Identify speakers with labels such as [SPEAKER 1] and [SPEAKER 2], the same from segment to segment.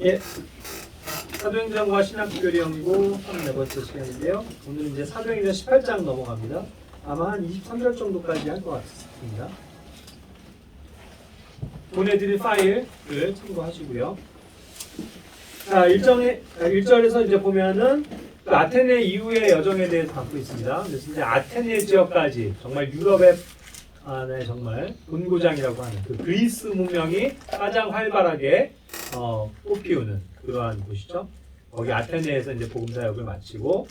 [SPEAKER 1] 예, 사도행전과 신학교리 연구 34번째 시간인데요. 오늘은 이제 사도행전 18장 넘어갑니다. 아마 한 23절 정도까지 할 것 같습니다. 보내드릴 파일을 참고하시고요. 자, 1절에서 이제 보면은 그 아테네 이후의 여정에 대해서 담고 있습니다. 그래서 이제 아테네 지역까지 정말 유럽의 정말 본고장이라고 하는 그 그리스 문명이 가장 활발하게 꽃피우는 그러한 곳이죠. 거기 아테네에서 이제 복음 사역을 마치고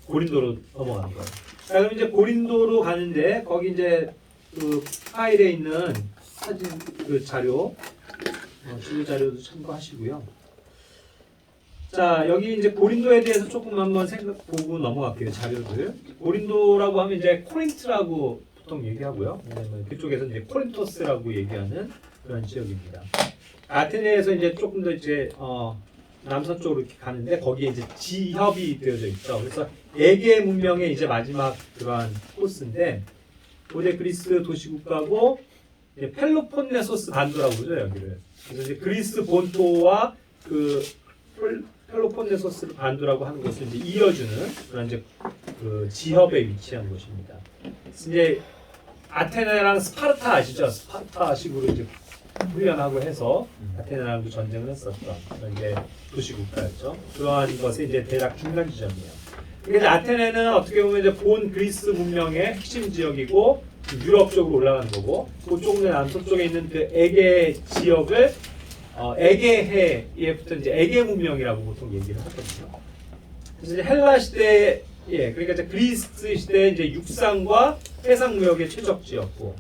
[SPEAKER 1] 고린도로 넘어간 거예요. 자, 그럼 이제 고린도로 가는데 거기 이제 그 파일에 있는 사진 그 자료, 지도 자료도 참고하시고요. 자, 여기 이제 고린도에 대해서 조금 한번 보고 넘어갈게요. 자료들. 고린도라고 하면 이제 코린트라고 보통 얘기하고요. 왜냐면 그쪽에서 이제 코린토스라고 얘기하는 그런 지역입니다. 아테네에서 이제 조금 더 이제 남서 쪽으로 이렇게 가는데 거기에 이제 지협이 되어져 있죠. 그래서 에게 문명의 이제 마지막 그러한 코스인데 고대 그리스 도시국가고 펠로폰네소스 반도라고 그러죠, 여기를. 그래서 이제 그리스 본토와 그 펠로폰네소스 반도라고 하는 것을 이제 이어주는 그런 이제 그 지협에 위치한 곳입니다. 이제 아테네랑 스파르타 아시죠? 스파르타식으로 이제 훈련하고 해서 아테네랑도 전쟁을 했었던 그런 이제 도시국가였죠. 그러한 것에 이제 대략 중간 지점이에요. 그러니까 아테네는 어떻게 보면 이제 본 그리스 문명의 핵심 지역이고 유럽 쪽으로 올라가는 거고, 그 조금 더 남서쪽에 있는 그 에게 지역을 에게해에 붙은 이제 에게 문명이라고 보통 얘기를 하거든요. 그래서 이제 헬라 시대, 그러니까 이제 그리스 시대 이제 육상과 해상 무역의 최적지였고,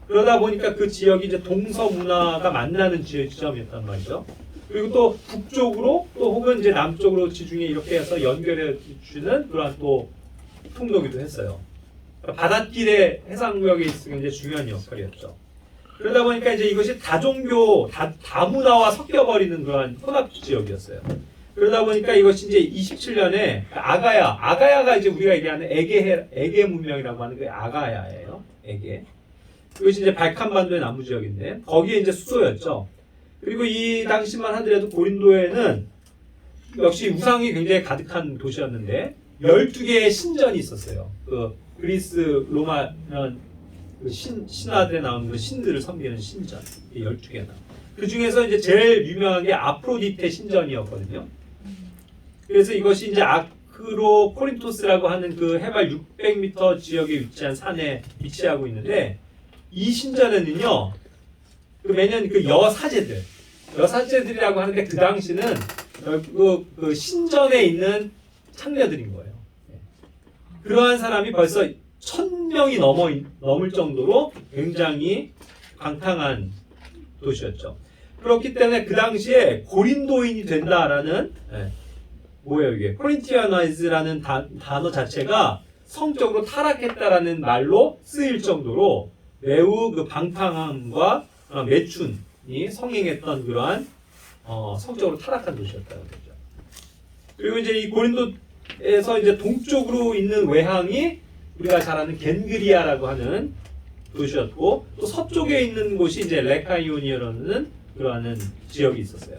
[SPEAKER 1] 그러다 보니까 그 지역이 이제 동서 문화가 만나는 지점이었단 말이죠. 그리고 또 북쪽으로 또 혹은 이제 남쪽으로 지중해 이렇게 해서 연결해 주는 그러한 또 통로기도 했어요. 그러니까 바닷길에 해상 무역에 있으면 이제 중요한 역할이었죠. 그러다 보니까 이제 이것이 다종교, 다문화와 섞여버리는 그러한 혼합 지역이었어요. 그러다 보니까 이것이 이제 27년에 아가야가 이제 우리가 얘기하는 에게 문명이라고 하는 게 아가야예요. 에게. 그것이 이제 발칸반도의 남부 지역인데 거기에 이제 수도였죠. 그리고 이 당시만 하더라도 고린도에는 역시 우상이 굉장히 가득한 도시였는데 12개의 신전이 있었어요. 그 그리스 로마 그 신화들에 나오는 그 신들을 섬기는 신전 12개나. 그 중에서 이제 제일 유명한 게 아프로디테 신전이었거든요. 그래서 이것이 이제 아크로 코린토스라고 하는 그 해발 600m 지역에 위치한 산에 위치하고 있는데 이 신전에는요, 그 매년 그 여사제들이라고 하는데 그 당시는 그 신전에 있는 창녀들인 거예요. 그러한 사람이 벌써 1000명이 넘을 정도로 굉장히 강탕한 도시였죠. 그렇기 때문에 그 당시에 고린도인이 된다라는 뭐예요 이게 코린티아나이즈라는 단어 자체가 성적으로 타락했다라는 말로 쓰일 정도로 매우 그 방탕함과 매춘이 성행했던 그러한 성적으로 타락한 도시였다는 거죠. 그리고 이제 이 고린도에서 이제 동쪽으로 있는 외항이 우리가 잘 아는 겐그리아라고 하는 도시였고 또 서쪽에 있는 곳이 이제 레카이오니아라는 그러한 지역이 있었어요.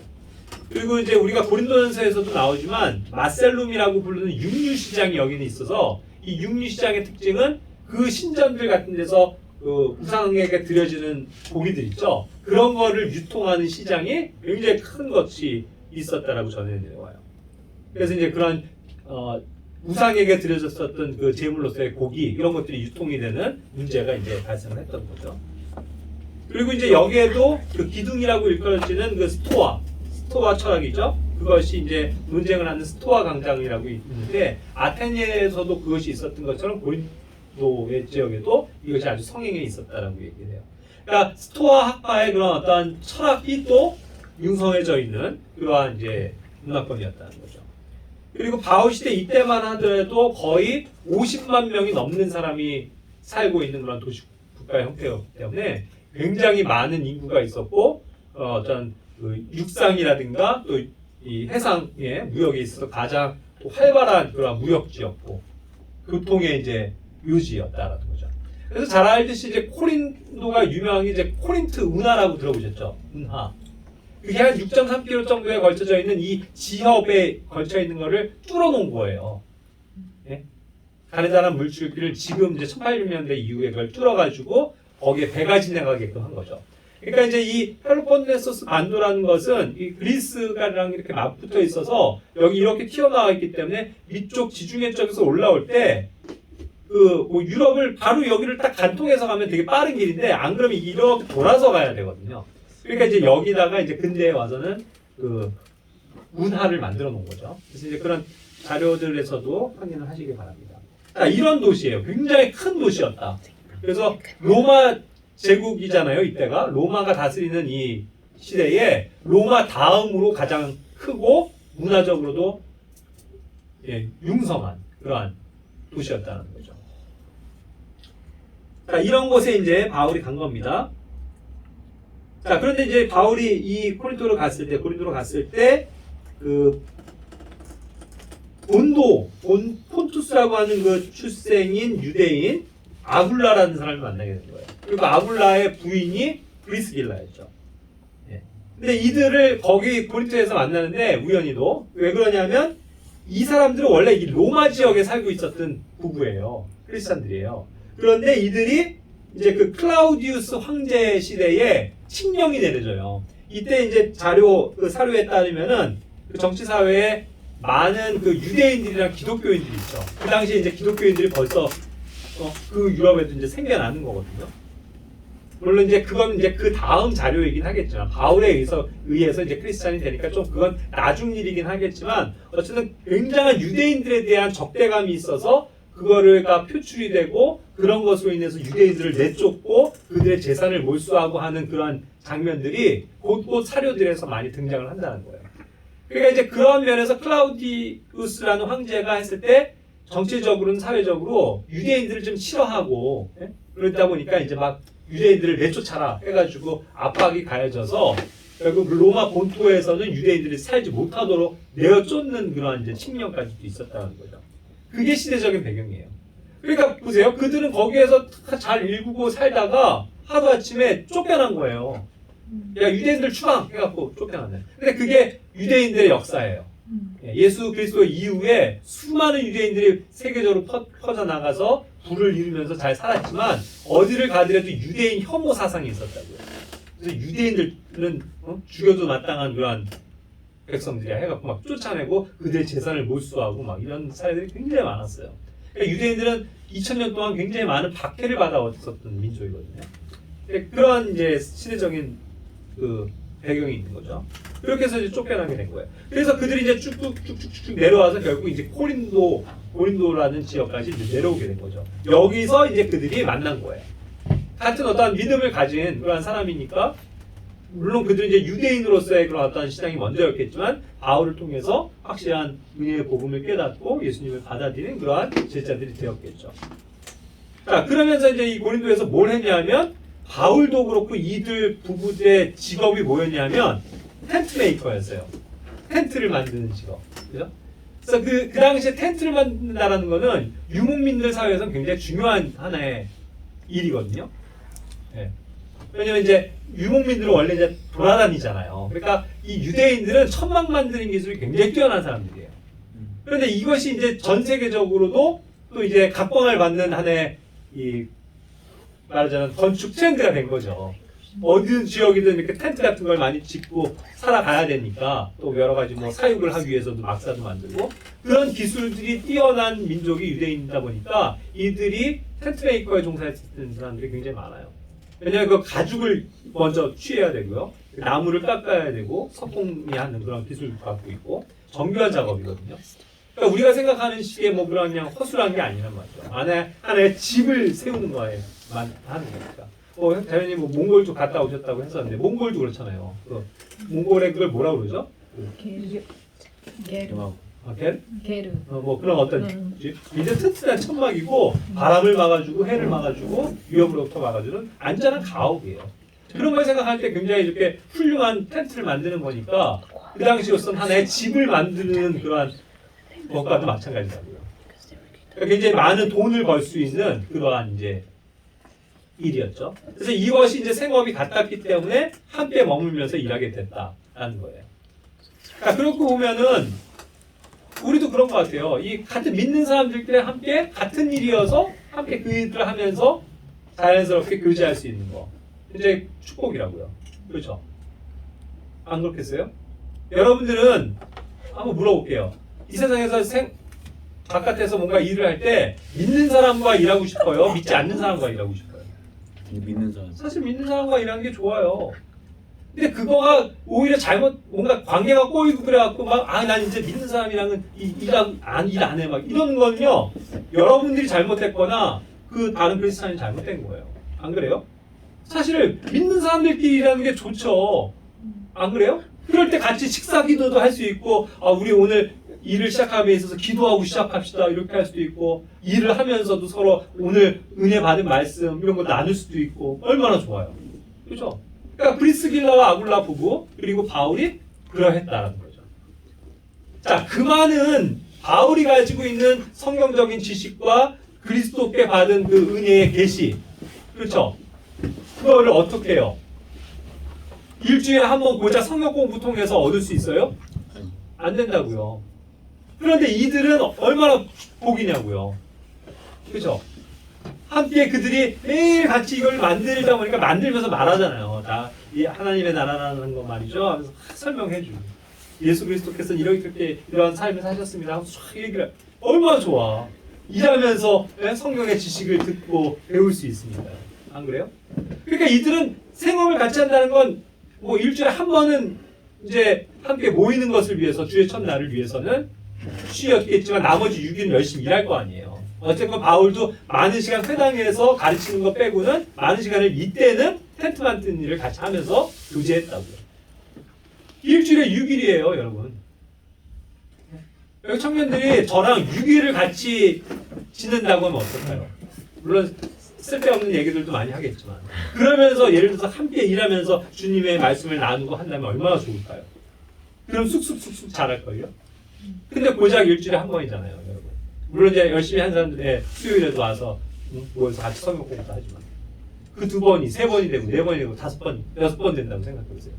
[SPEAKER 1] 그리고 이제 우리가 고린도전서에서도 나오지만 마셀룸이라고 부르는 육류시장이 여기는 있어서 이 육류시장의 특징은 그 신전들 같은 데서 그 우상에게 드려지는 고기들 있죠. 그런 거를 유통하는 시장이 굉장히 큰 것이 있었다라고 전해 내려와요. 그래서 이제 그런 우상에게 드려졌었던 그 제물로서의 고기 이런 것들이 유통이 되는 문제가 이제 발생을 했던 거죠. 그리고 이제 여기에도 그 기둥이라고 일컬어지는 그 스토아 철학이죠. 그것이 이제 논쟁을 하는 스토아 강장이라고 있는데 아테네에서도 그것이 있었던 것처럼 고린도의 지역에도 이것이 아주 성행해 있었다라고 얘기를 해요. 그러니까 스토아 학파의 그런 어떤 철학이 또 융성해져 있는 그러한 이제 문화권이었다는 거죠. 그리고 바울 시대 이때만 하더라도 거의 50만 명이 넘는 사람이 살고 있는 그런 도시 국가의 형태였기 때문에 굉장히 많은 인구가 있었고 어떤 그 육상이라든가 또 이 해상의 무역에 있어서 가장 활발한 그런 무역지였고 교통의 이제 요지였다라는 거죠. 그래서 잘 알듯이 이제 코린도가 유명한 게 이제 코린트 운하라고 들어보셨죠? 운하. 그게 한 6.3km 정도에 걸쳐져 있는 이 지협에 걸쳐 있는 거를 뚫어놓은 거예요. 예? 가느다란 물줄기를 지금 이제 1800년대 이후에 그걸 뚫어가지고 거기에 배가 지나가게끔 한 거죠. 그러니까 이제 이 펠로폰네소스 반도라는 것은 이 그리스가랑 이렇게 맞붙어 있어서 여기 이렇게 튀어나와 있기 때문에 위쪽 지중해 쪽에서 올라올 때 그 뭐 유럽을 바로 여기를 딱 간통해서 가면 되게 빠른 길인데 안 그러면 이렇게 돌아서 가야 되거든요. 그러니까 이제 여기다가 이제 근대에 와서는 그 운하를 만들어 놓은 거죠. 그래서 이제 그런 자료들에서도 확인을 하시기 바랍니다. 자, 이런 도시예요. 굉장히 큰 도시였다. 그래서 로마 제국이잖아요. 이때가 로마가 다스리는 이 시대에 로마 다음으로 가장 크고 문화적으로도 융성한 그러한 도시였다는 거죠. 자, 이런 곳에 이제 바울이 간 겁니다. 자, 그런데 이제 바울이 이 고린도로 갔을 때 그 폰투스라고 하는 그 출생인 유대인 아굴라라는 사람을 만나게 된 거예요. 그리고 아굴라의 부인이 브리스길라였죠. 예. 근데 이들을 거기 고린도에서 만나는데 우연히도 왜 그러냐면 이 사람들은 원래 이 로마 지역에 살고 있었던 부부예요. 크리스찬들이에요. 그런데 이들이 이제 그 클라우디우스 황제 시대에 칙령이 내려져요. 이때 이제 그 사료에 따르면은 그 정치 사회에 많은 그 유대인들이랑 기독교인들이 있죠. 그 당시에 이제 기독교인들이 벌써 그 유럽에도 이제 생겨나는 거거든요. 물론 이제 그건 이제 그 다음 자료이긴 하겠지만 바울에 의해서 이제 크리스찬이 되니까 좀 그건 나중 일이긴 하겠지만 어쨌든 굉장한 유대인들에 대한 적대감이 있어서 그거가 표출이 되고 그런 것으로 인해서 유대인들을 내쫓고 그들의 재산을 몰수하고 하는 그러한 장면들이 곳곳 사료들에서 많이 등장을 한다는 거예요. 그러니까 이제 그런 면에서 클라우디우스라는 황제가 했을 때 정치적으로는 사회적으로 유대인들을 좀 싫어하고 그러다 보니까 이제 막 유대인들을 내쫓아라 해가지고 압박이 가해져서 결국 로마 본토에서는 유대인들이 살지 못하도록 내어쫓는 그런 이제 칙령까지도 있었다는 거죠. 그게 시대적인 배경이에요. 그러니까 보세요. 그들은 거기에서 잘 일구고 살다가 하루아침에 쫓겨난 거예요. 야, 유대인들 추방 해갖고 쫓겨났네. 근데 그게 유대인들의 역사예요. 예수 그리스도 이후에 수많은 유대인들이 세계적으로 퍼져나가서 부를 이루면서 잘 살았지만 어디를 가더라도 유대인 혐오 사상이 있었다고요. 그래서 유대인들은 죽여도 마땅한 그런 백성들이야 해갖고 막 쫓아내고 그들의 재산을 몰수하고 막 이런 사례들이 굉장히 많았어요. 그러니까 유대인들은 2000년 동안 굉장히 많은 박해를 받아왔었던 민족이거든요. 그런 이제 시대적인 그 배경이 있는 거죠. 그렇게 해서 이제 쫓겨나게 된 거예요. 그래서 그들이 이제 쭉쭉 내려와서 결국 이제 고린도라는 지역까지 이제 내려오게 된 거죠. 여기서 이제 그들이 만난 거예요. 같은 어떤 믿음을 가진 그러한 사람이니까 물론 그들은 이제 유대인으로서의 그런 어떤 신앙이 먼저였겠지만 바울을 통해서 확실한 은혜의 복음을 깨닫고 예수님을 받아들인 그러한 제자들이 되었겠죠. 자, 그러면서 이제 이 고린도에서 뭘 했냐면 바울도 그렇고 이들 부부들의 직업이 뭐였냐면 텐트 메이커였어요. 텐트를 만드는 직업. 그죠? 그래서 그 당시에 텐트를 만든다라는 거는 유목민들 사회에서는 굉장히 중요한 하나의 일이거든요. 네. 왜냐면 이제 유목민들은 원래 이제 돌아다니잖아요. 그러니까 이 유대인들은 천막 만드는 기술이 굉장히 뛰어난 사람들이에요. 그런데 이것이 이제 전 세계적으로도 또 이제 각광을 받는 하나의 말하자면 건축 트렌드가 된 거죠. 어느 지역이든 이렇게 텐트 같은 걸 많이 짓고 살아가야 되니까 또 여러 가지 뭐 사육을 하기 위해서도 막사도 만들고 그런 기술들이 뛰어난 민족이 유대인이다 보니까 이들이 텐트 메이커에 종사했던 사람들이 굉장히 많아요. 왜냐하면 그 가죽을 먼저 취해야 되고요. 나무를 깎아야 되고 석공이 하는 그런 기술도 갖고 있고 정교한 작업이거든요. 그러니까 우리가 생각하는 식의 뭐 그런 그냥 허술한 게 아니란 말이죠. 하나의 집을 세우는 거에만 하는 거니까. 당연히 뭐 몽골도 갔다 오셨다고 했었는데 몽골도 그렇잖아요. 몽골에 그걸 뭐라고 그러죠?
[SPEAKER 2] 게르.
[SPEAKER 1] 게르? 뭐 그런 어떤 이제 튼튼한 천막이고 바람을 막아주고 해를 막아주고 위협으로부터 막아주는 안전한 가옥이에요. 그런 걸 생각할 때 굉장히 이렇게 훌륭한 텐트를 만드는 거니까 그 당시로서는 하나의 집을 만드는 그러한 것과도 마찬가지라고요. 그러니까 굉장히 많은 돈을 벌 수 있는 그러한 이제 일이었죠. 그래서 이것이 이제 생업이 같았기 때문에 함께 머물면서 일하게 됐다. 있다라는 거예요. 그러니까 그렇고 보면은 우리도 그런 것 같아요. 이 같은 믿는 사람들끼리 함께 같은 일이어서 함께 그 일들을 하면서 자연스럽게 교제할 수 있는 거. 이제 축복이라고요. 그렇죠? 안 그렇겠어요? 여러분들은 한번 물어볼게요. 이 세상에서 바깥에서 뭔가 일을 할 때 믿는 사람과 일하고 싶어요? 믿지 않는 사람과 일하고 싶어요?
[SPEAKER 3] 믿는 사람.
[SPEAKER 1] 사실 믿는 사람과 일하는 게 좋아요. 근데 그거가 오히려 잘못 뭔가 관계가 꼬이고 그래갖고 막 난 이제 믿는 사람이랑은 일 안 해 막 이런 거는요 여러분들이 잘못했거나 그 다른 크리스찬이 잘못된 거예요. 안 그래요? 사실 믿는 사람들끼리 일하는 게 좋죠. 안 그래요? 그럴 때 같이 식사 기도도 할 수 있고 우리 오늘 일을 시작함에 있어서 기도하고 시작합시다 이렇게 할 수도 있고 일을 하면서도 서로 오늘 은혜 받은 말씀 이런 거 나눌 수도 있고 얼마나 좋아요. 그렇죠? 그러니까 브리스길라와 아굴라 부부 그리고 바울이 그러했다는 거죠. 자, 그 많은 바울이 가지고 있는 성경적인 지식과 그리스도께 받은 그 은혜의 계시, 그렇죠? 그거를 어떻게 해요? 일주일에 한 번 고작 성경 공부 통해서 얻을 수 있어요? 안 된다고요. 그런데 이들은 얼마나 복이냐고요. 그렇죠? 함께 그들이 매일 같이 이걸 만들다 보니까 만들면서 말하잖아요. 다 이 하나님의 나라라는 거 말이죠. 하면서 설명해주고 예수 그리스도께서는 이렇게 이러한 삶을 사셨습니다. 하면서 쫙 얘기를 얼마나 좋아. 일하면서 성경의 지식을 듣고 배울 수 있습니다. 안 그래요? 그러니까 이들은 생업을 같이 한다는 건 뭐 일주일에 한 번은 이제 함께 모이는 것을 위해서 주의 첫날을 위해서는 쉬었겠지만 나머지 6일은 열심히 일할 거 아니에요. 어쨌건 바울도 많은 시간 회당에서 가르치는 거 빼고는 많은 시간을 이때는 텐트 만드는 일을 같이 하면서 교제했다고요. 일주일에 6일이에요, 여러분. 여기 청년들이 저랑 6일을 같이 지낸다고 하면 어떨까요? 물론 쓸데없는 얘기들도 많이 하겠지만 그러면서 예를 들어서 함께 일하면서 주님의 말씀을 나누고 한다면 얼마나 좋을까요? 그럼 쑥쑥쑥쑥 잘할걸요? 근데 고작 일주일에 한 번이잖아요, 여러분. 물론 이제 열심히 한 사람들 수요일에도 와서 모여서 같이 성경 공부도 하지만 그 2번이 3번이 되고 4번이 되고 5번, 6번 된다고 생각해보세요.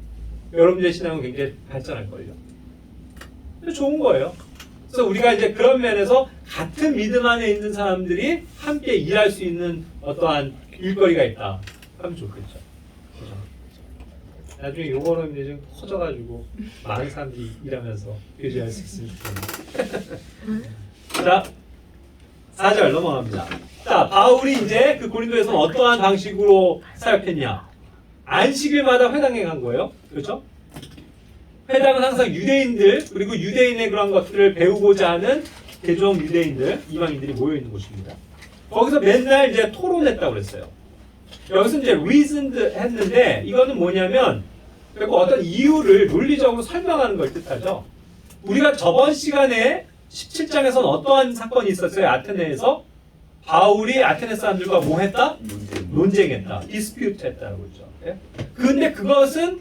[SPEAKER 1] 여러분들의 신앙은 굉장히 발전할걸요. 좋은 거예요. 그래서 우리가 이제 그런 면에서 같은 믿음 안에 있는 사람들이 함께 일할 수 있는 어떠한 일거리가 있다 하면 좋겠죠. 그렇죠? 나중에 요거는 이제 좀 커져가지고 많은 사람들이 일하면서 교제할 수 있으면 좋겠네요. 자, 4절 넘어갑니다. 자, 바울이 이제 그 고린도에서는 어떠한 방식으로 사역했냐? 안식일마다 회당에 간 거예요. 그렇죠? 회당은 항상 유대인들 그리고 유대인의 그런 것들을 배우고자 하는 개종 유대인들, 이방인들이 모여 있는 곳입니다. 거기서 맨날 이제 토론했다고 그랬어요. 여기서 이제 reasoned 했는데 이거는 뭐냐면 그리고 어떤 이유를 논리적으로 설명하는 걸 뜻하죠. 우리가 저번 시간에 17장에서는 어떠한 사건이 있었어요? 아테네에서 바울이 아테네 사람들과 뭐 했다? 논쟁했다. 디스퓨트 했다고 그러죠. 예? 근데 그것은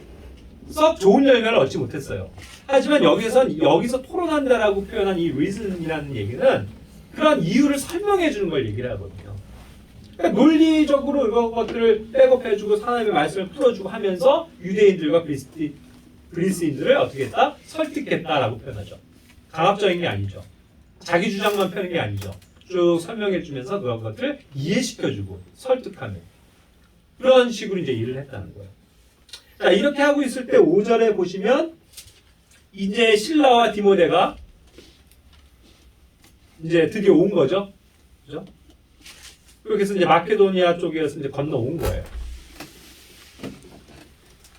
[SPEAKER 1] 썩 좋은 결과를 얻지 못했어요. 하지만 여기서 토론한다라고 표현한 이 reason이라는 얘기는 그런 이유를 설명해 주는 걸 얘기를 하거든요. 그러니까 논리적으로 이런 것들을 백업해주고 하나님의 말씀을 풀어주고 하면서 유대인들과 그리스인들을 어떻게 했다? 설득했다라고 표현하죠. 강압적인 게 아니죠. 자기 주장만 펴는 게 아니죠. 쭉 설명해 주면서 그런 것들을 이해시켜주고 설득하는 그런 식으로 이제 일을 했다는 거예요. 자, 이렇게 하고 있을 때 5절에 보시면 이제 실라와 디모데가 이제 드디어 온 거죠. 그죠? 그렇게 해서 이제 마케도니아 쪽에서 이제 건너온 거예요.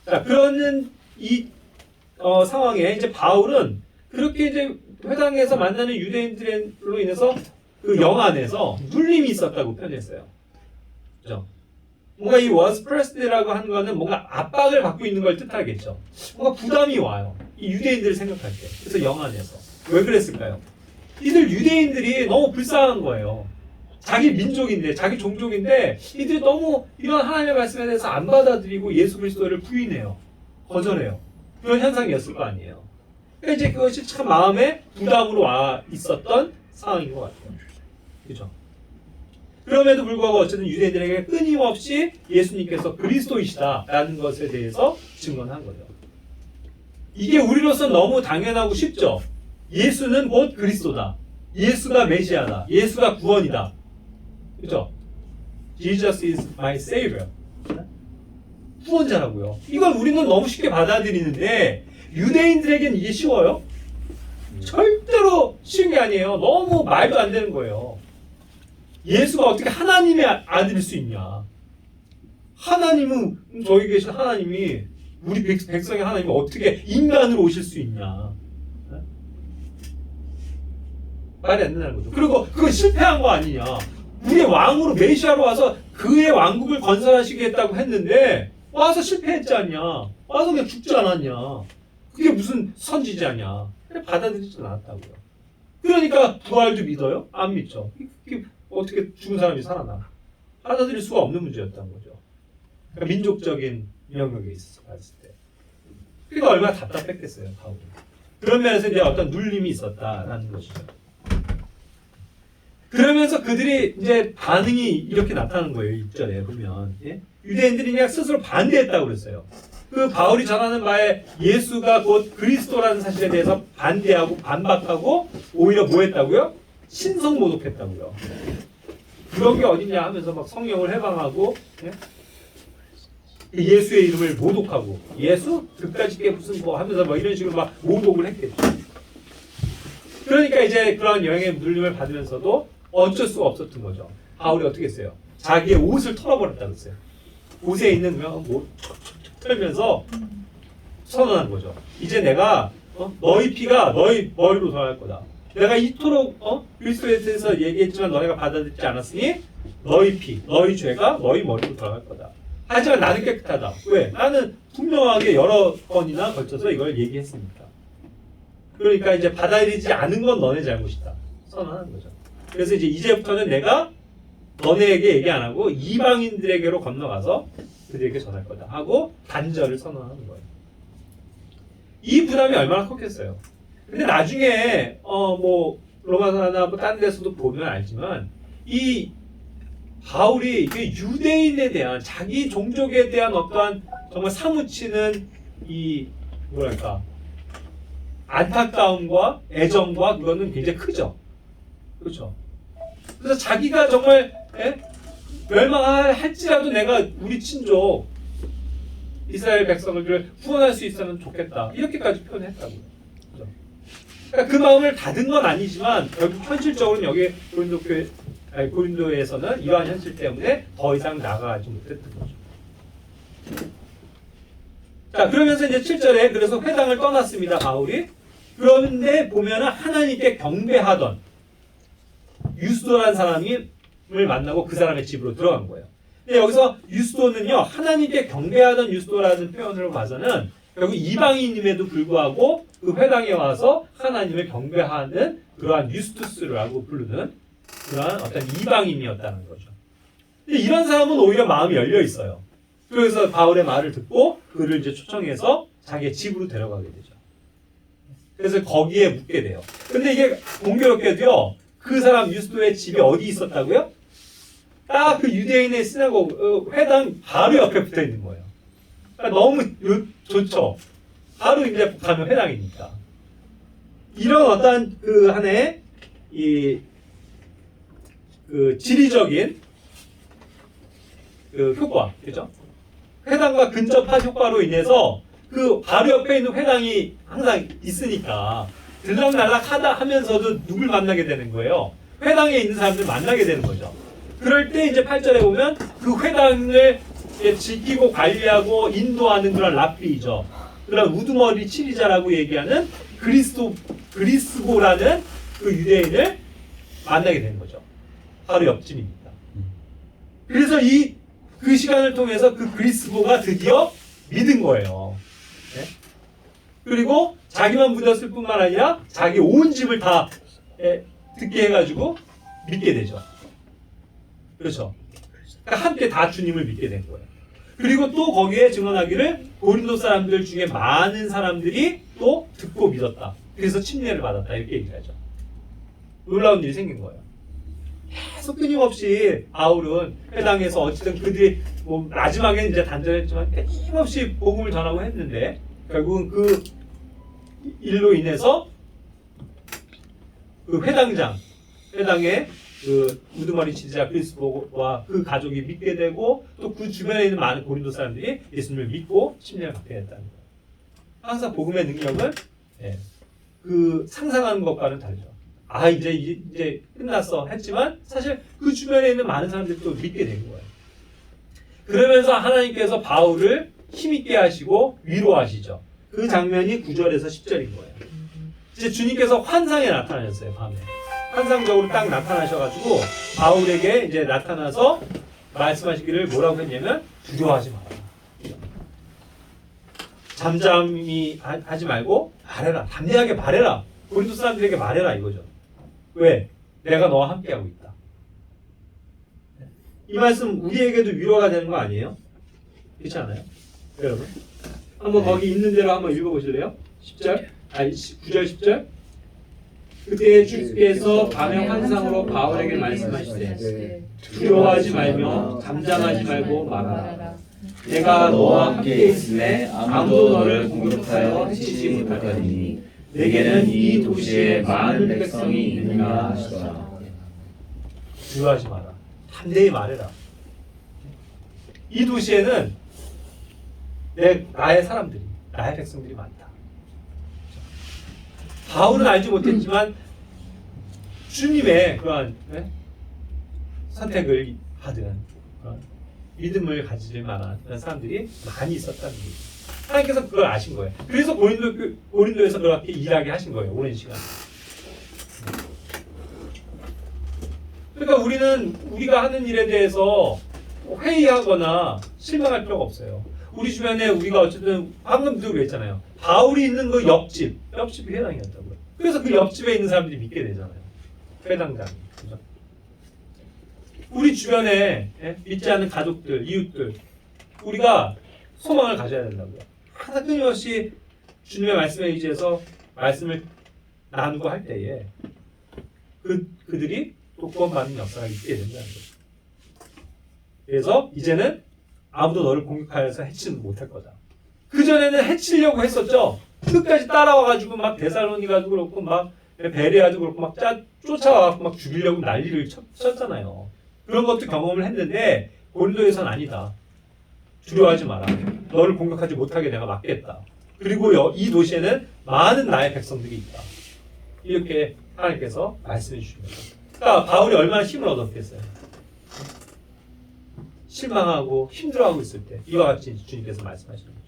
[SPEAKER 1] 자, 그러는 이 상황에 이제 바울은 그렇게 이제 회당에서 만나는 유대인들로 인해서 그 영 안에서 눌림이 있었다고 표현했어요. 그죠? 뭔가 이 was pressed라고 하는 거는 뭔가 압박을 받고 있는 걸 뜻하겠죠. 뭔가 부담이 와요. 이 유대인들을 생각할 때. 그래서 영 안에서. 왜 그랬을까요? 이들 유대인들이 너무 불쌍한 거예요. 자기 민족인데, 자기 종족인데 이들이 너무 이런 하나님의 말씀에 대해서 안 받아들이고 예수 그리스도를 부인해요. 거절해요. 그런 현상이었을 거 아니에요. 그러니까 이제 그것이 참 마음에 부담으로 와 있었던 상황인 것 같아요. 그죠? 그럼에도 불구하고 어쨌든 유대인들에게 끊임없이 예수님께서 그리스도이시다라는 것에 대해서 증언한 거죠. 이게 우리로서 너무 당연하고 쉽죠. 예수는 곧 그리스도다. 예수가 메시아다. 예수가 구원이다. 그렇죠? Jesus is my savior. 구원자라고요. 이걸 우리는 너무 쉽게 받아들이는데 유대인들에겐 이게 쉬워요? 절대로 쉬운 게 아니에요. 너무 말도 안 되는 거예요. 예수가 어떻게 하나님의 아들일 수 있냐? 하나님은, 저기 계신 하나님이, 우리 백성의 하나님이 어떻게 인간으로 오실 수 있냐? 말이 안 된다는 거죠. 그리고 그건 실패한 거 아니냐? 우리의 왕으로 메시아로 와서 그의 왕국을 건설하시겠다고 했는데 와서 실패했지 않냐? 와서 그냥 죽지 않았냐? 그게 무슨 선지자냐? 받아들이지 않았다고요. 그러니까 부활도 믿어요? 안 믿죠. 그게 어떻게 죽은 사람이 살아나? 받아들일 수가 없는 문제였다는 거죠. 그러니까 민족적인 영역에 있어서 봤을 때. 그러니까 얼마나 답답했겠어요, 바울이. 그런 면에서 이제 어떤 눌림이 있었다라는 것이죠. 그러면서 그들이 이제 반응이 이렇게 나타나는 거예요. 6절에 보면. 예? 유대인들이 그냥 스스로 반대했다고 그랬어요. 그 바울이 전하는 바에 예수가 곧 그리스도라는 사실에 대해서 반대하고 반박하고 오히려 뭐 했다고요? 신성 모독했다고요. 그런 게 어딨냐 하면서 막 성령을 해방하고 예? 예수의 이름을 모독하고 예수? 그까짓 게 무슨 뭐 하면서 뭐 이런 식으로 막 모독을 했겠죠. 그러니까 이제 그런 영향의 눌림을 받으면서도 어쩔 수가 없었던 거죠. 바울이 어떻게 했어요? 자기의 옷을 털어버렸다고 했어요. 옷에 있는 뭐 털면서 선언한 거죠. 이제 내가 너희 피가 너희 머리로 돌아갈 거다. 내가 이토록 그리스도에 대해서 얘기했지만 너희가 받아들이지 않았으니 너희 피, 너희 죄가 너희 머리로 돌아갈 거다. 하지만 나는 깨끗하다. 왜? 나는 분명하게 여러 번이나 걸쳐서 이걸 얘기했으니까. 그러니까 이제 받아들이지 않은 건 너네 잘못이다. 선언하는 거죠. 그래서 이제부터는 내가 너네에게 얘기 안 하고 이방인들에게로 건너가서 그들에게 전할 거다 하고 단절을 선언하는 거예요. 이 부담이 얼마나 컸겠어요. 근데 나중에 뭐 로마서나 뭐 다른 데서도 보면 알지만 이 바울이 유대인에 대한 자기 종족에 대한 어떠한 정말 사무치는 이 뭐랄까 안타까움과 애정과 그거는 굉장히 크죠. 그렇죠. 그래서 자기가 정말 멸망할지라도 내가 우리 친족 이스라엘 백성을 후원할 수 있으면 좋겠다. 이렇게까지 표현했다고요. 그렇죠? 그러니까 그 마음을 닫은 건 아니지만 결국 현실적으로는 여기 고린도에서는 이러한 현실 때문에 더 이상 나아가지 못했던 거죠. 자, 그러면서 이제 7절에 그래서 회당을 떠났습니다, 바울이. 그런데 보면은 하나님께 경배하던 유스도라는 사람을 만나고 그 사람의 집으로 들어간 거예요. 근데 여기서 유스도는요, 하나님께 경배하던 유스도라는 표현으로 봐서는 결국 이방인임에도 불구하고 그 회당에 와서 하나님을 경배하는 그러한 유스투스라고 부르는 그러한 어떤 이방인이었다는 거죠. 근데 이런 사람은 오히려 마음이 열려 있어요. 그래서 바울의 말을 듣고 그를 이제 초청해서 자기의 집으로 데려가게 되죠. 그래서 거기에 묵게 돼요. 근데 이게 공교롭게도요, 그 사람 유스도의 집이 어디 있었다고요? 딱 그 유대인의 시나고그 회당 바로 옆에 붙어 있는 거예요. 그러니까 너무 좋죠. 바로 이제 가면 회당이니까. 이런 어떤 그 한해 그 지리적인 그 효과, 그죠? 회당과 근접한 효과로 인해서 그 바로 옆에 있는 회당이 항상 있으니까 들락날락 하다 하면서도 누굴 만나게 되는 거예요? 회당에 있는 사람들 만나게 되는 거죠. 그럴 때 이제 8절에 보면 그 회당을 지키고 관리하고 인도하는 그런 랍비죠. 그런 우두머리 치리자라고 얘기하는 그리스고라는 그 유대인을 만나게 되는 거죠. 바로 옆집입니다. 그래서 그 시간을 통해서 그 그리스고가 드디어 믿은 거예요. 네? 그리고 자기만 믿었을 뿐만 아니라 자기 온 집을 다 듣게 해가지고 믿게 되죠. 그렇죠. 그러니까 함께 다 주님을 믿게 된 거예요. 그리고 또 거기에 증언하기를 고린도 사람들 중에 많은 사람들이 또 듣고 믿었다. 그래서 침례를 받았다. 이렇게 얘기하죠. 놀라운 일이 생긴 거예요. 계속 끊임없이 바울은 회당에서 어쨌든 그들이 뭐 마지막에는 이제 단절했지만 끊임없이 복음을 전하고 했는데 결국은 그 일로 인해서 그 회당의 그 우두머리 지지자 크리스포와 그 가족이 믿게 되고 또 그 주변에 있는 많은 고린도 사람들이 예수님을 믿고 침례를 받게 됐다는 거예요. 항상 복음의 능력은 그 상상하는 것과는 다르죠. 아 이제 끝났어 했지만 사실 그 주변에 있는 많은 사람들이 또 믿게 된 거예요. 그러면서 하나님께서 바울을 힘있게 하시고 위로하시죠. 그 장면이 9절에서 10절인 거예요. 이제 주님께서 환상에 나타나셨어요. 밤에 환상적으로 딱 나타나셔가지고 바울에게 이제 나타나서 말씀하시기를 뭐라고 했냐면 두려워하지 마라. 잠잠히 하지 말고 말해라. 담대하게 말해라. 고린도 사람들에게 말해라 이거죠. 왜? 내가 너와 함께하고 있다. 이 말씀 우리에게도 위로가 되는 거 아니에요? 그렇지 않아요? 여러분? 한번 거기 있는 대로 한번 읽어보실래요? 10절? 아니 9절 10절? 그때 주께서 밤의 환상으로 바울에게 말씀하시되 두려워하지 말며 잠잠하지 말고 말하라. 내가 너와 함께 있음에 아무도 너를 공격하여 치지 못하리니 내게는 이 도시에 많은 백성이 있느니라 하시더라. 두려워하지 마라. 담대히 말해라. 이 도시에는 나의 사람들이, 나의 백성들이 많다. 바울은 알지 못했지만 주님의 그러한 선택을 받은 그런 믿음을 가질 만한 그런 사람들이 많이 있었다는 거죠. 하나님께서 그걸 아신 거예요. 그래서 고린도에서 그렇게 일하게 하신 거예요. 오랜 시간. 그러니까 우리가 하는 일에 대해서 회의하거나 실망할 필요가 없어요. 우리 주변에 우리가 어쨌든 방금 그랬잖아요. 바울이 있는 그 옆집이 회당이었다고요. 그래서 그 옆집에 있는 사람들이 믿게 되잖아요. 회당장이. 그죠? 우리 주변에 믿지 않는 가족들, 이웃들, 우리가 소망을 가져야 된다고요. 항상 끊임없이 주님의 말씀에 의지해서 말씀을 나누고 할 때에 그들이 또 구원받는 역사가 있게 된다는 거죠. 그래서 이제는 아무도 너를 공격하여서 해치는 못할 거다. 그전에는 해치려고 했었죠. 끝까지 따라와가지고 막 데살로니가도 그렇고 막 베레아도 그렇고 막 쫓아와갖고 막 죽이려고 난리를 쳤잖아요. 그런 것도 경험을 했는데 고린도에서는 아니다. 두려워하지 마라. 너를 공격하지 못하게 내가 막겠다. 그리고 이 도시에는 많은 나의 백성들이 있다. 이렇게 하나님께서 말씀해 주신 거죠. 그러니까 바울이 얼마나 힘을 얻었겠어요. 실망하고 힘들어하고 있을 때 이와 같이 주님께서 말씀하시는 거죠.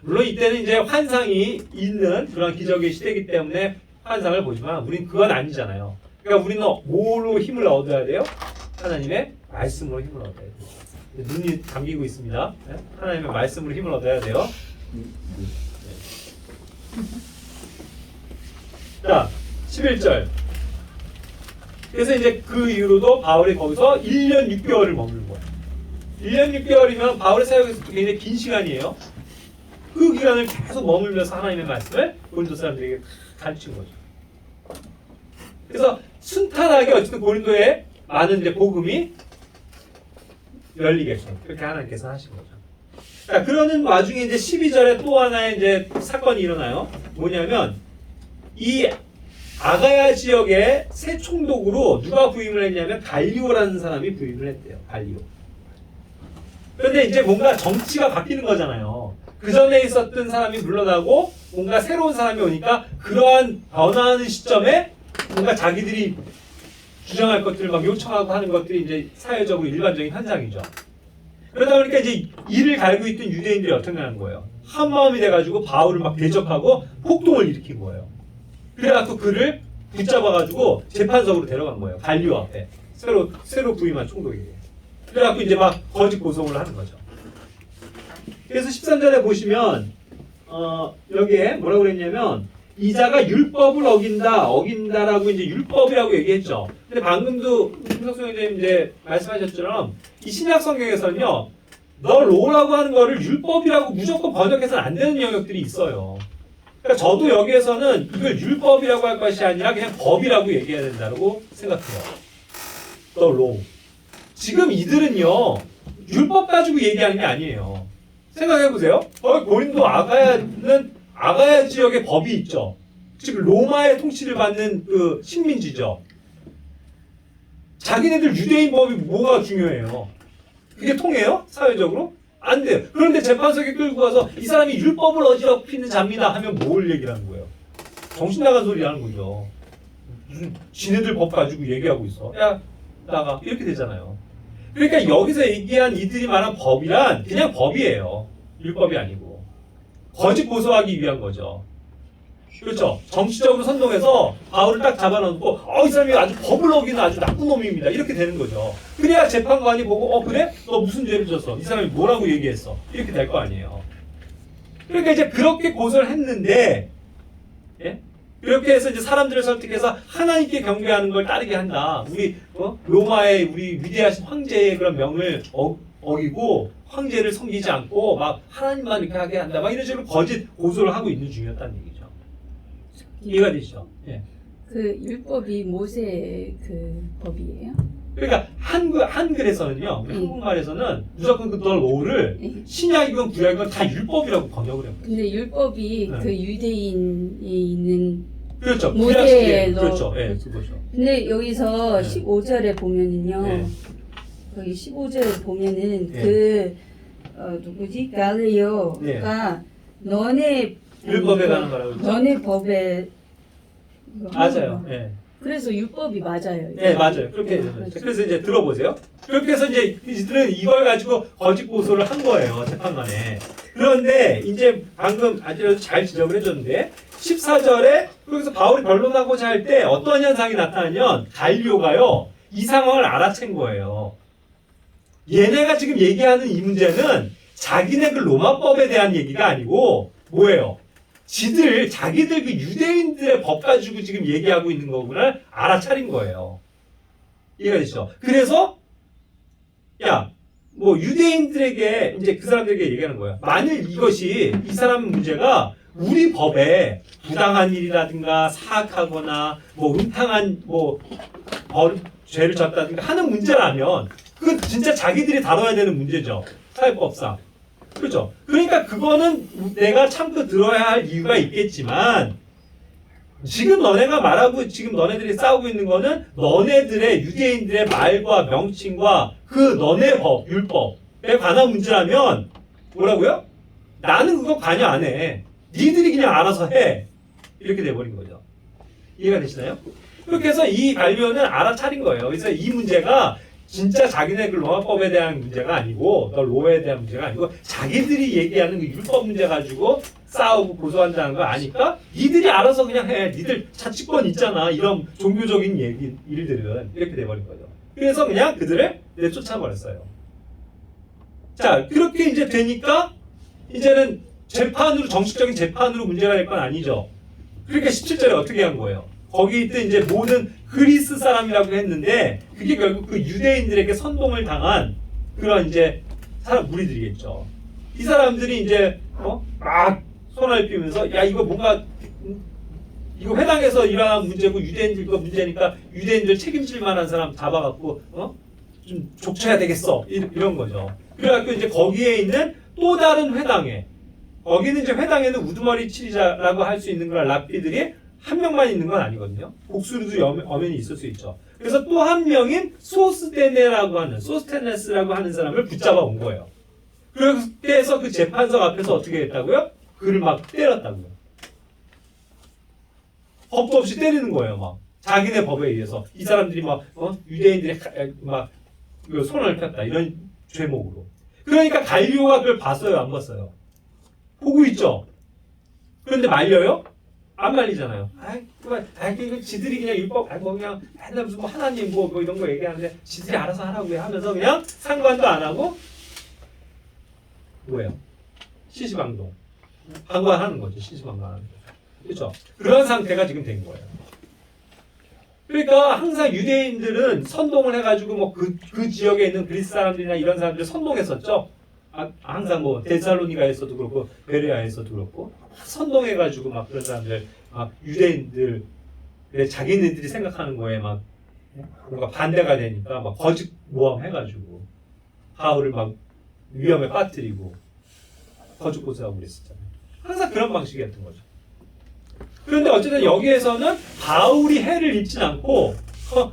[SPEAKER 1] 물론 이때는 이제 환상이 있는 그런 기적의 시대이기 때문에 환상을 보지만 우리는 그건 아니잖아요. 그러니까 우리는 뭐로 힘을 얻어야 돼요? 하나님의 말씀으로 힘을 얻어야 돼요. 눈이 감기고 있습니다. 하나님의 말씀으로 힘을 얻어야 돼요. 자, 11절. 그래서 이제 그 이후로도 바울이 거기서 1년 6개월을 머무는 거예요. 1년 6개월이면 바울의 사역에서 굉장히 긴 시간이에요. 그 기간을 계속 머물면서 하나님의 말씀을 고린도 사람들에게 가르친 거죠. 그래서 순탄하게 어쨌든 고린도에 많은 이제 복음이 열리겠죠. 그렇게 하나님께서 하신 거죠. 자, 그러는 와중에 이제 12절에 또 하나의 이제 사건이 일어나요. 뭐냐면 이 아가야 지역의 새 총독으로 누가 부임을 했냐면 갈리오라는 사람이 부임을 했대요. 갈리오. 그런데 이제 뭔가 정치가 바뀌는 거잖아요. 그 전에 있었던 사람이 물러나고 뭔가 새로운 사람이 오니까 그러한 변화하는 시점에 뭔가 자기들이 주장할 것들을 막 요청하고 하는 것들이 이제 사회적으로 일반적인 현상이죠. 그러다 보니까 이제 이를 갈고 있던 유대인들이 어떻게 하는 거예요? 한 마음이 돼가지고 바울을 막 대적하고 폭동을 일으킨 거예요. 그래갖고 그를 붙잡아가지고 재판석으로 데려간 거예요. 갈리오 앞에 새로 부임한 총독에게. 그래갖고 이제 막 거짓 고성을 하는 거죠. 그래서 13절에 보시면 여기에 뭐라고 그랬냐면 이자가 율법을 어긴다라고 이제 율법이라고 얘기했죠. 근데 방금도 김석수 형님 이제 말씀하셨처럼 이 신약 성경에서는요, 너 로라고 하는 거를 율법이라고 무조건 번역해서는 안 되는 영역들이 있어요. 그러니까 저도 여기에서는 이걸 율법이라고 할 것이 아니라 그냥 법이라고 얘기해야 된다고 생각해요. 너 로. 지금 이들은요, 율법 가지고 얘기하는 게 아니에요. 생각해보세요. 고린도 아가야는 아가야 지역에 법이 있죠. 즉 로마의 통치를 받는 그 식민지죠. 자기네들 유대인 법이 뭐가 중요해요? 그게 통해요? 사회적으로? 안 돼요. 그런데 재판석에 끌고 가서 이 사람이 율법을 어지럽히는 자입니다 하면 뭘 얘기를 하는 거예요? 정신 나간 소리 하는 거죠. 무슨 지네들 법 가지고 얘기하고 있어. 야 나가 이렇게 되잖아요. 그러니까 여기서 얘기한 이들이 말한 법이란 그냥 법이에요. 율법이 아니고 거짓 고소하기 위한 거죠. 그렇죠. 정치적으로 선동해서 바울을 딱 잡아놓고 이 사람이 아주 법을 어기는 아주 나쁜 놈입니다. 이렇게 되는 거죠. 그래야 재판관이 보고 그래? 너 무슨 죄를 졌어? 이 사람이 뭐라고 얘기했어? 이렇게 될 거 아니에요. 그러니까 이제 그렇게 고소를 했는데 예? 그렇게 해서 이제 사람들을 설득해서 하나님께 경배하는 걸 따르게 한다. 우리 로마의 우리 위대하신 황제의 그런 명을 어기고 황제를 섬기지 않고 막 하나님만 이렇게 하게 한다. 막 이런 식으로 거짓 고소를 하고 있는 중이었다는 얘기죠. 이해가 되시죠? 예.
[SPEAKER 2] 그 율법이 모세의 그 법이에요?
[SPEAKER 1] 그러니까 한글에서는요, 우리 한국말에서는 무조건 그 로를 신약이건 구약이건 다 율법이라고 번역을 해요.
[SPEAKER 2] 근데 율법이 그 유대인이 있는
[SPEAKER 1] 그렇죠.
[SPEAKER 2] 모세에
[SPEAKER 1] 그렇죠. 예, 그거죠.
[SPEAKER 2] 근데 여기서 15절에 보면은요. 거기 15절에 보면은 누구지? 갈리오가 너네
[SPEAKER 1] 율법에 관한 거라고 그랬죠.
[SPEAKER 2] 너네 법에
[SPEAKER 1] 맞아요. 예.
[SPEAKER 2] 그래서 율법이 맞아요.
[SPEAKER 1] 네, 맞아요. 그렇게 되는 거죠. 그래서 이제 들어보세요. 그렇게 해서 이제 이들은 이걸 가지고 거짓 고소를 한 거예요. 재판관에. 그런데 이제 방금 아주 잘 지적을 해줬는데 14절에 거기서 바울이 변론하고자 할 때 어떤 현상이 나타나면 갈리오가요. 이 상황을 알아챈 거예요. 얘네가 지금 얘기하는 이 문제는 자기네 그 로마법에 대한 얘기가 아니고 뭐예요? 자기들 그 유대인들의 법 가지고 지금 얘기하고 있는 거구나 알아차린 거예요. 이해가 되시죠? 그래서 뭐 유대인들에게 이제 그 사람들에게 얘기하는 거예요. 만일 이것이 이 사람 문제가 우리 법에 부당한 일이라든가 사악하거나 뭐 음탕한 죄를 졌다든가 하는 문제라면 그건 진짜 자기들이 다뤄야 되는 문제죠. 사회법상. 그렇죠. 그러니까 그거는 내가 참고 들어야 할 이유가 있겠지만 지금 너네가 말하고 지금 너네들이 싸우고 있는 거는 너네들의 유대인들의 말과 명칭과 그 너네 법, 율법에 관한 문제라면 뭐라고요? 나는 그거 관여 안 해. 니들이 그냥 알아서 해. 이렇게 돼버린 거죠. 이해가 되시나요? 그렇게 해서 이 갈리오는 알아차린 거예요. 그래서 이 문제가 진짜 자기네 그 로마법에 대한 문제가 아니고 로에 대한 문제가 아니고 자기들이 얘기하는 그 율법 문제 가지고 싸우고 고소한다는 거 아니까 니들이 알아서 그냥 해. 니들 자치권 있잖아. 이런 종교적인 일들은 이렇게 돼버린 거죠. 그래서 그냥 그들을 내쫓아버렸어요. 자, 그렇게 이제 되니까 이제는 정식적인 재판으로 문제가 될 건 아니죠. 그러니까 17절에 어떻게 한 거예요? 거기 있던 이제 모든 그리스 사람이라고 했는데 그게 결국 그 유대인들에게 선동을 당한 그런 이제 무리들이겠죠. 이 사람들이 이제 막 손을 펴면서 이거 뭔가 이거 회당에서 일어난 문제고 유대인들과 문제니까 유대인들 책임질 만한 사람 잡아갖고 좀 족쳐야 되겠어 이런 거죠. 그래갖고 이제 거기에 있는 또 다른 회당에 거기는 이제 회당에는 우두머리 치리자라고 할 수 있는 그런 랍비들이 한 명만 있는 건 아니거든요. 복수로도 엄연히 있을 수 있죠. 그래서 또 한 명인 소스테네스라고 하는 사람을 붙잡아 온 거예요. 그래서 그 재판석 앞에서 어떻게 했다고요? 그를 막 때렸다고요. 법도 없이 때리는 거예요. 막 자기네 법에 의해서 이 사람들이 유대인들이 막 손을 폈다 이런 죄목으로. 그러니까 갈리오가 그걸 봤어요, 안 봤어요? 보고 있죠. 그런데 말려요? 안 말리잖아요. 이거 지들이 그냥 율법, 그냥 맨날 무슨 하나님 뭐 이런 거 얘기하는데 지들이 알아서 하라고 하면서 그냥 상관도 안 하고 뭐예요? 시시방동. 방관하는 거죠. 시시방관하는 거죠. 그렇죠? 그런 상태가 지금 된 거예요. 그러니까 항상 유대인들은 선동을 해가지고 그 지역에 있는 그리스 사람들이나 이런 사람들을 선동했었죠. 항상 데살로니가에서도 그렇고 베레아에서도 그렇고 선동해가지고 막 그런 사람들 유대인들 자기네들이 생각하는 거에 뭔가 반대가 되니까 거짓 모함해가지고 바울을 위험에 빠뜨리고 거짓 고소하고 그랬었잖아요. 항상 그런 방식이었던 거죠. 그런데 어쨌든 여기에서는 바울이 해를 입진 않고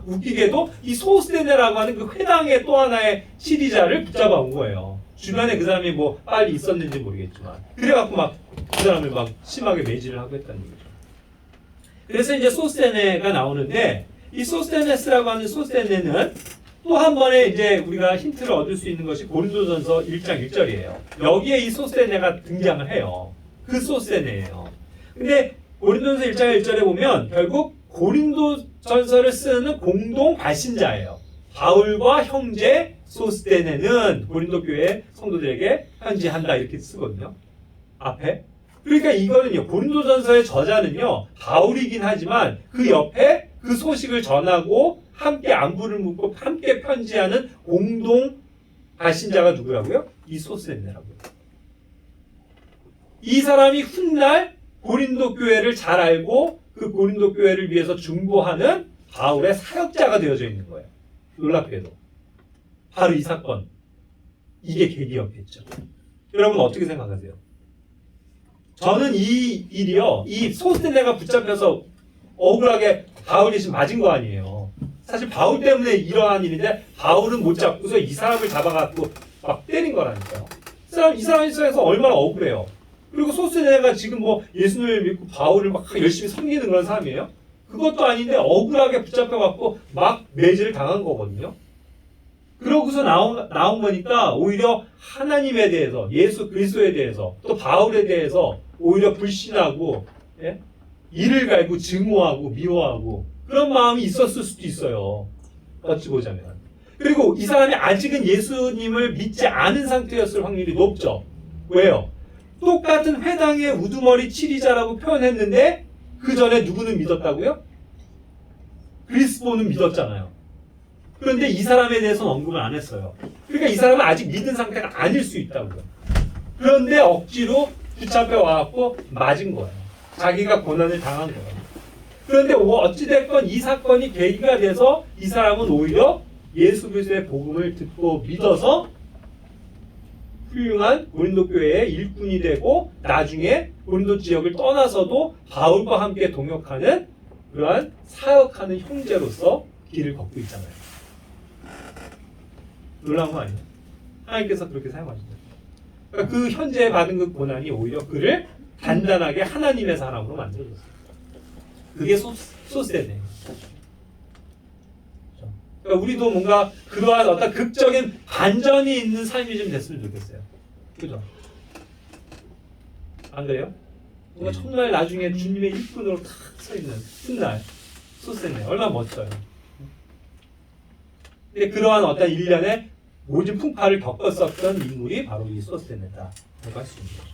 [SPEAKER 1] 웃기게도 이 소스데네라고 하는 그 회당의 또 하나의 치리자를 붙잡아 온 거예요. 주변에 그 사람이 뭐 빨리 있었는지 모르겠지만 그래갖고 막 그 사람을 막 심하게 매질을 하고 했다는 얘기죠. 그래서 이제 소스데네가 나오는데 이 소스데네스라고 하는 소스데네는 또 한 번에 이제 우리가 힌트를 얻을 수 있는 것이 고린도전서 1장 1절이에요. 여기에 이 소스데네가 등장을 해요. 그 소스데네예요. 근데 고린도전서 1장 1절에 보면 결국 고린도전서를 쓰는 공동 발신자예요. 바울과 형제 소스데네는 고린도 교회 성도들에게 편지한다 이렇게 쓰거든요. 앞에. 그러니까 이거는요. 고린도전서의 저자는요. 바울이긴 하지만 그 옆에 그 소식을 전하고 함께 안부를 묻고 함께 편지하는 공동 발신자가 누구라고요? 이 소스데네라고요. 이 사람이 훗날 고린도 교회를 잘 알고 그 고린도 교회를 위해서 중보하는 바울의 사역자가 되어져 있는 거예요. 놀랍게도. 바로 이 사건. 이게 계기였겠죠. 여러분 어떻게 생각하세요? 저는 이 일이요. 이 소스데네가 붙잡혀서 억울하게 바울이 지금 맞은 거 아니에요. 사실 바울 때문에 일어난 일인데 바울은 못 잡고서 이 사람을 잡아갖고 막 때린 거라니까요. 이 사람이 있어서 얼마나 억울해요. 그리고 소스데네가 지금 뭐 예수님을 믿고 바울을 막 열심히 섬기는 그런 사람이에요. 그것도 아닌데 억울하게 붙잡혀갖고 막 매질을 당한 거거든요. 그러고서 나온 거니까 오히려 하나님에 대해서 예수 그리스도에 대해서 또 바울에 대해서 오히려 불신하고 예? 이를 갈고 증오하고 미워하고 그런 마음이 있었을 수도 있어요. 어찌 보자면. 그리고 이 사람이 아직은 예수님을 믿지 않은 상태였을 확률이 높죠. 왜요? 똑같은 회당의 우두머리 치리자라고 표현했는데 그 전에 누구는 믿었다고요? 그리스도는 믿었잖아요. 그런데 이 사람에 대해서는 언급을 안 했어요. 그러니까 이 사람은 아직 믿은 상태가 아닐 수 있다고요. 그런데 억지로 붙잡혀 와갖고 맞은 거예요. 자기가 고난을 당한 거예요. 그런데 어찌됐건 이 사건이 계기가 돼서 이 사람은 오히려 예수 그리스도의 복음을 듣고 믿어서 훌륭한 고린도 교회의 일꾼이 되고 나중에 고린도 지역을 떠나서도 바울과 함께 동역하는 그러한 사역하는 형제로서 길을 걷고 있잖아요. 놀라운 거 아니에요? 하나님께서 그렇게 사용하신다. 그러니까 그 현재 받은 그 고난이 오히려 그를 단단하게 하나님의 사람으로 만들어줬어요. 그게 소스데네. 그러니까 우리도 뭔가 그러한 어떤 극적인 반전이 있는 삶이 좀 됐으면 좋겠어요. 그죠? 안 그래요? 뭔가 정말 나중에 주님의 일꾼으로 탁 서 있는 훗날 소스데네. 얼마나 멋져요. 근데 그러한 어떤 일련의 모진 풍파를 겪었었던 인물이 바로 이 소스데네다라고 할 수 있는 거죠.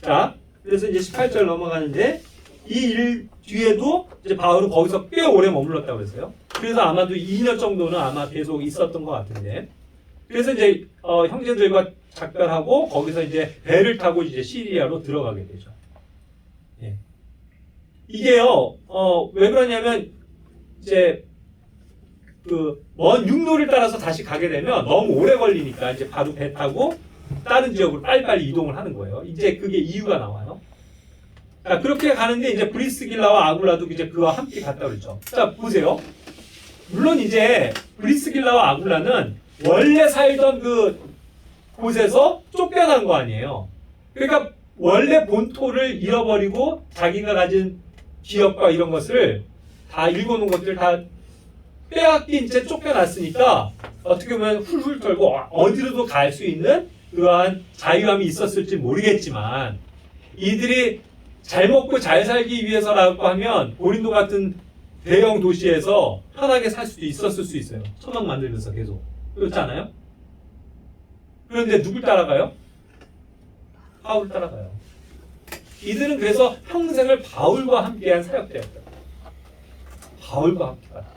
[SPEAKER 1] 자, 그래서 이제 18절 넘어가는데 이 일 뒤에도 이제 바울은 거기서 꽤 오래 머물렀다고 했어요. 그래서 아마도 2년 정도는 아마 계속 있었던 것 같은데. 그래서 이제 형제들과 작별하고 거기서 이제 배를 타고 이제 시리아로 들어가게 되죠. 예. 이게요, 왜 그러냐면 이제 그 먼 육로를 따라서 다시 가게 되면 너무 오래 걸리니까 이제 바로 배 타고 다른 지역으로 빨리빨리 이동을 하는 거예요. 이제 그게 이유가 나와요. 자, 그렇게 가는데 이제 브리스길라와 아굴라도 이제 그와 함께 갔다 그랬죠. 자, 보세요. 물론 이제 브리스길라와 아굴라는 원래 살던 그 곳에서 쫓겨난 거 아니에요. 그러니까 원래 본토를 잃어버리고 자기가 가진 기업과 이런 것을 다 읽어놓은 것들 다 빼앗긴 채 쫓겨났으니까 어떻게 보면 훌훌 털고 어디로도 갈 수 있는 그러한 자유함이 있었을지 모르겠지만 이들이 잘 먹고 잘 살기 위해서라고 하면 고린도 같은 대형 도시에서 편하게 살 수도 있었을 수 있어요. 천막 만들면서 계속. 그렇지 않아요? 그런데 누굴 따라가요? 바울 따라가요. 이들은 그래서 평생을 바울과 함께한 사역자였다. 바울과 함께 갔다.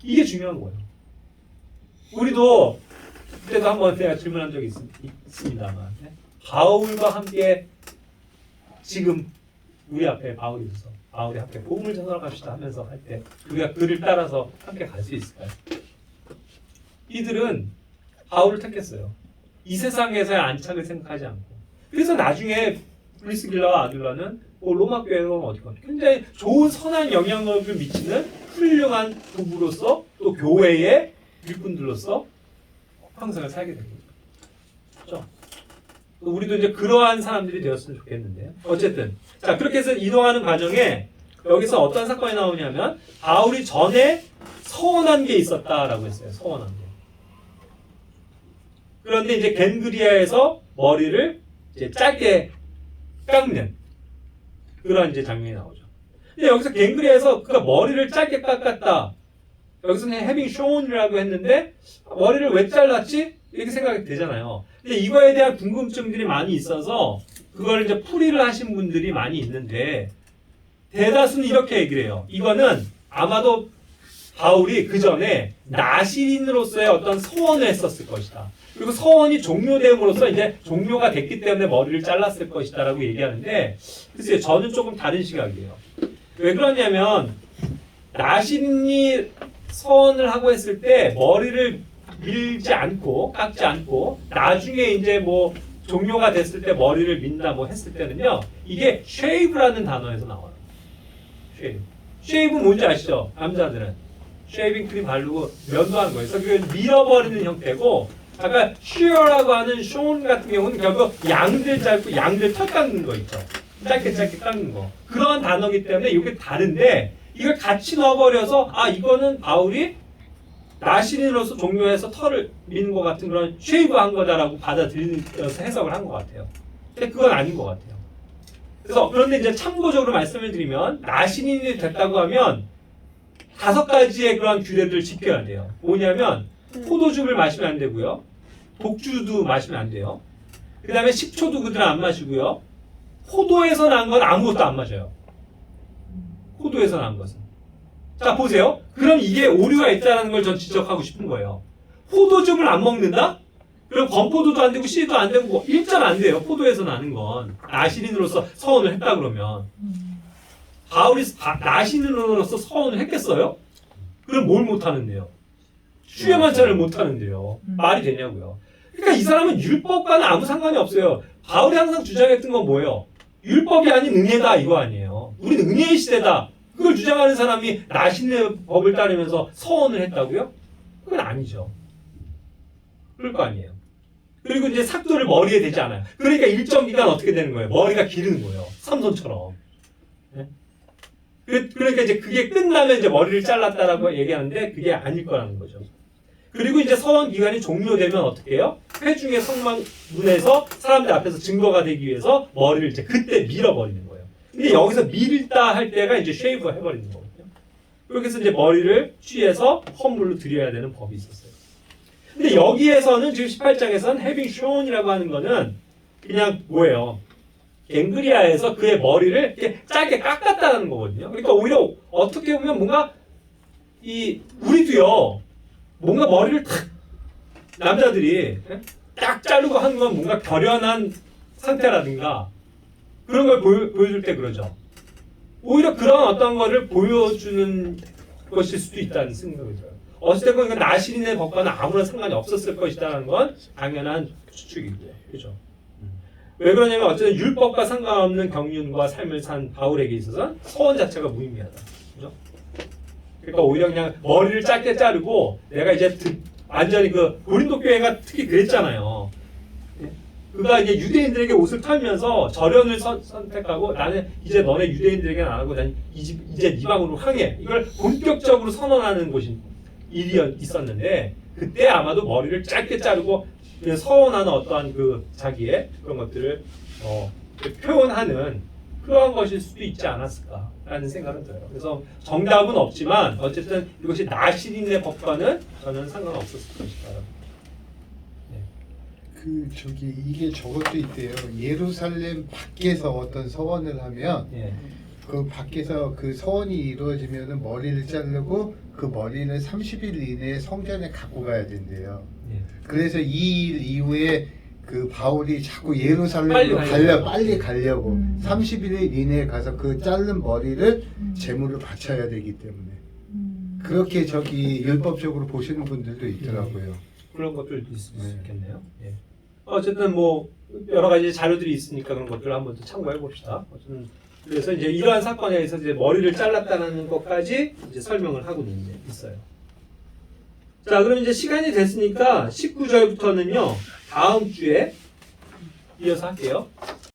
[SPEAKER 1] 이게 중요한 거예요. 우리도 그때도 한번 제가 질문한 적이 있습니다만 바울과 함께 지금 우리 앞에 바울이 있어서 바울이 함께 복음을 전달합시다 하면서 할 때 우리가 그를 따라서 함께 갈 수 있을까요? 이들은 바울을 택했어요. 이 세상에서의 안착을 생각하지 않고 그래서 나중에 브리스길라와 아둘라는 로마 교회로 어디 가면 굉장히 좋은 선한 영향력을 미치는 훌륭한 부부로서 또 교회의 일꾼들로서 평생을 살게 됩니다. 그렇죠? 우리도 이제 그러한 사람들이 되었으면 좋겠는데요. 어쨌든 자 그렇게 해서 이동하는 과정에 여기서 어떤 사건이 나오냐면 바울이 전에 서원한 게 있었다라고 했어요. 서원한 게. 그런데 이제 겐그리아에서 머리를 이제 짧게 깎는 그런 이제 장면이 나오죠. 근데 여기서 갱그리에서 그가 머리를 짧게 깎았다. 여기서는 having shown이라고 했는데 머리를 왜 잘랐지? 이렇게 생각이 되잖아요. 근데 이거에 대한 궁금증들이 많이 있어서 그걸 이제 풀이를 하신 분들이 많이 있는데 대다수는 이렇게 얘기를 해요. 이거는 아마도 바울이 그 전에 나시린으로서의 어떤 서원을 했었을 것이다. 그리고 서원이 종료됨으로써 이제 종료가 됐기 때문에 머리를 잘랐을 것이다라고 얘기하는데 글쎄요, 저는 조금 다른 시각이에요. 왜 그러냐면 나시린이 서원을 하고 했을 때 머리를 밀지 않고 깎지 않고 나중에 이제 뭐 종료가 됐을 때 머리를 민다 뭐 했을 때는요 이게 쉐이브라는 단어에서 나와요. 쉐이브. 쉐이브 뭔지 아시죠? 남자들은 쉐이빙 크림 바르고 면도하는 거예요. 그래서 그게 밀어버리는 형태고 아까 shear라고 하는 쇼운 같은 경우는 결국 양들 짧고 양들 털 깎는 거 있죠. 짧게 깎는 거. 그런 단어이기 때문에 이게 다른데 이걸 같이 넣어버려서 아 이거는 바울이 나시린으로서 종료해서 털을 미는 것 같은 그런 쉐이브한 거다라고 받아들여서 해석을 한 것 같아요. 근데 그건 아닌 것 같아요. 그래서 그런데 이제 참고적으로 말씀을 드리면 나시린이 됐다고 하면 5가지의 그런 규례들을 지켜야 돼요. 뭐냐면 포도주를 마시면 안 되고요. 독주도 마시면 안 돼요. 그 다음에 식초도 그들은 안 마시고요. 포도에서 난 건 아무것도 안 마셔요. 포도에서 난 것은. 자 보세요. 그럼 이게 오류가 있다는 걸 전 지적하고 싶은 거예요. 포도즙을 안 먹는다? 그럼 건포도도 안 되고 씨도 안 되고 뭐 일자는 안 돼요. 포도에서 나는 건. 나시린으로서 서원을 했다 그러면. 바울이 나시린으로서 서원을 했겠어요? 그럼 뭘 못하는데요? 수혜만찬을 못하는데요. 말이 되냐고요. 그러니까 이 사람은 율법과는 아무 상관이 없어요. 바울이 항상 주장했던 건 뭐예요? 율법이 아닌 은혜다 이거 아니에요. 우리는 은혜의 시대다. 그걸 주장하는 사람이 나신의 법을 따르면서 서원을 했다고요? 그건 아니죠. 그럴 거 아니에요. 그리고 이제 삭도를 머리에 대지 않아요. 그러니까 일정 기간 어떻게 되는 거예요? 머리가 기르는 거예요. 삼손처럼. 네? 그러니까 이제 그게 끝나면 이제 머리를 잘랐다라고 얘기하는데 그게 아닐 거라는 거죠. 그리고 이제 서원 기간이 종료되면 어떻게 해요? 회중의 성문에서 사람들 앞에서 증거가 되기 위해서 머리를 이제 그때 밀어버리는 거예요. 근데 여기서 밀다 할 때가 이제 쉐이브 해버리는 거거든요. 그렇게 해서 이제 머리를 취해서 헌물로 드려야 되는 법이 있었어요. 근데 여기에서는 지금 18장에서는 having shown이라고 하는 거는 그냥 뭐예요? 갱그리아에서 그의 머리를 이렇게 짧게 깎았다는 거거든요. 그러니까 오히려 어떻게 보면 뭔가 우리도요. 뭔가 머리를 탁 남자들이 딱 자르고 하는 건 뭔가 결연한 상태라든가 그런 걸 보여줄 때 그러죠. 오히려 그런 어떤 거를 보여주는 것일 수도 있다는 생각이 들어요. 어쨌든 그 나시린의 법과는 아무런 상관이 없었을 것이다라는 건 당연한 추측이고요. 그죠? 왜 그러냐면 어쨌든 율법과 상관없는 경륜과 삶을 산 바울에게 있어서 서원 자체가 무의미하다. 그죠? 그러니까 오히려 그냥 머리를 짧게 자르고 내가 이제 완전히 그 고린도 교회가 특히 그랬잖아요. 그가 이제 유대인들에게 옷을 털면서 절연을 선택하고 나는 이제 너네 유대인들에게는 안 하고 난 이제 이방으로 향해. 이걸 본격적으로 선언하는 일이 있었는데 그때 아마도 머리를 짧게 자르고 서원하는 어떠한 그 자기의 그런 것들을 표현하는 그러한 것일 수도 있지 않았을까라는 생각은 들어요. 그래서 정답은 없지만 어쨌든 이것이 나시린의 법과는 전혀 상관없었을 것이다.
[SPEAKER 3] 이게 저것도 있대요. 예루살렘 밖에서 어떤 서원을 하면 그 밖에서 그 서원이 이루어지면은 머리를 자르고 그 머리는 30일 이내에 성전에 갖고 가야 된대요. 그래서 이 일 이후에 그 바울이 자꾸 예루살렘으로 빨리 가려고 31일 이내에 가서 그 자른 머리를 제물로 바쳐야 되기 때문에 그렇게 율법적으로 보시는 분들도 있더라고요.
[SPEAKER 1] 그런 것들도 있을 수 있겠네요. 어쨌든 뭐 여러 가지 자료들이 있으니까 그런 것들을 한번 또 참고해 봅시다. 어쨌든 그래서 이제 이러한 사건에 의해서 이제 머리를 잘랐다는 것까지 이제 설명을 하고 있어요. 자, 그럼 이제 시간이 됐으니까 19절부터는요 다음 주에 이어서 할게요.